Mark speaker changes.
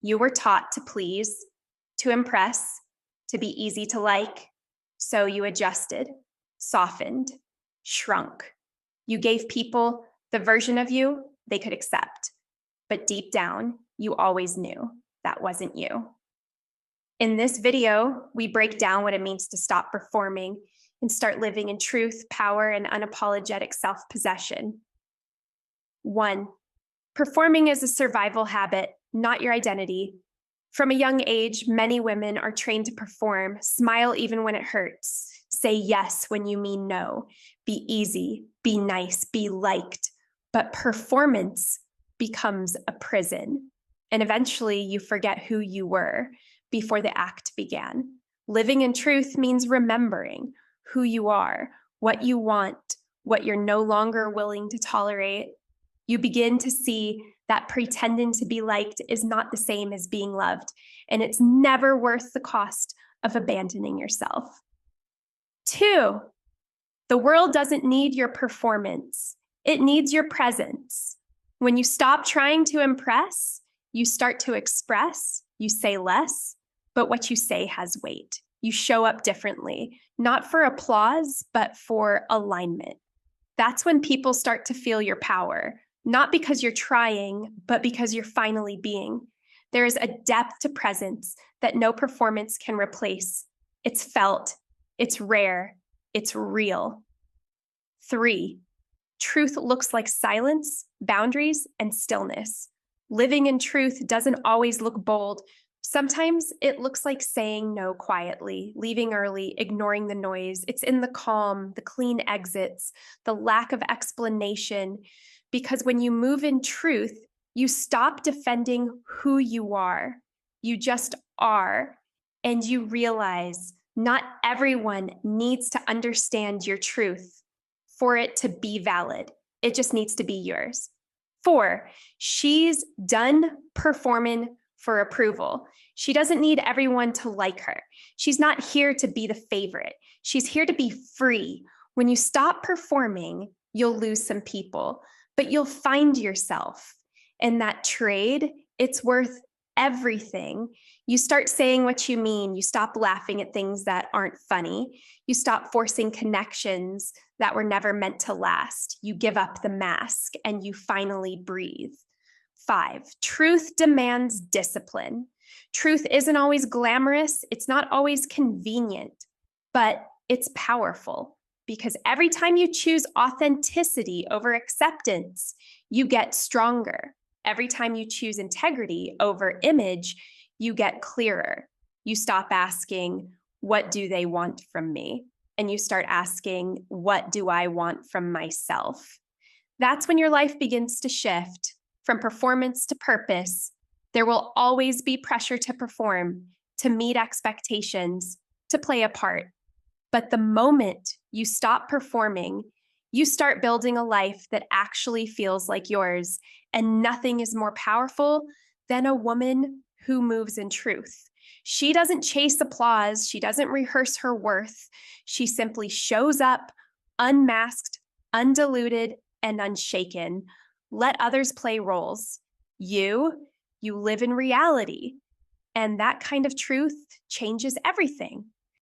Speaker 1: You were taught to please, to impress, to be easy to like. So you adjusted, softened, shrunk. You gave people the version of you they could accept. But deep down, you always knew that wasn't you. In this video, we break down what it means to stop performing and start living in truth, power, and unapologetic self-possession. 1. Performing is a survival habit, not your identity. From a young age, many women are trained to perform, smile even when it hurts, say yes when you mean no, be easy, be nice, be liked. But performance becomes a prison, and eventually you forget who you were before the act began. Living in truth means remembering who you are, what you want, what you're no longer willing to tolerate. You begin to see that pretending to be liked is not the same as being loved, and it's never worth the cost of abandoning yourself. 2, the world doesn't need your performance. It needs your presence. When you stop trying to impress, you start to express, you say less, but what you say has weight. You show up differently, not for applause, but for alignment. That's when people start to feel your power, not because you're trying, but because you're finally being. There is a depth to presence that no performance can replace. It's felt, it's rare, it's real. 3, truth looks like silence, boundaries, and stillness. Living in truth doesn't always look bold. Sometimes it looks like saying no quietly, leaving early, ignoring the noise. It's in the calm, the clean exits, the lack of explanation. Because when you move in truth, you stop defending who you are. You just are. And you realize not everyone needs to understand your truth for it to be valid. It just needs to be yours. 4, she's done performing for approval. She doesn't need everyone to like her. She's not here to be the favorite. She's here to be free. When you stop performing, you'll lose some people, but you'll find yourself. And that trade, it's worth everything. You start saying what you mean. You stop laughing at things that aren't funny. You stop forcing connections that were never meant to last. You give up the mask and you finally breathe. 5, truth demands discipline. Truth isn't always glamorous. It's not always convenient, but it's powerful because every time you choose authenticity over acceptance, you get stronger. Every time you choose integrity over image, you get clearer. You stop asking, what do they want from me? And you start asking, what do I want from myself? That's when your life begins to shift from performance to purpose. There will always be pressure to perform, to meet expectations, to play a part. But the moment you stop performing, you start building a life that actually feels like yours. And nothing is more powerful than a woman who moves in truth. She doesn't chase applause. She doesn't rehearse her worth. She simply shows up unmasked, undiluted, and unshaken. Let others play roles. You live in reality. And that kind of truth changes everything.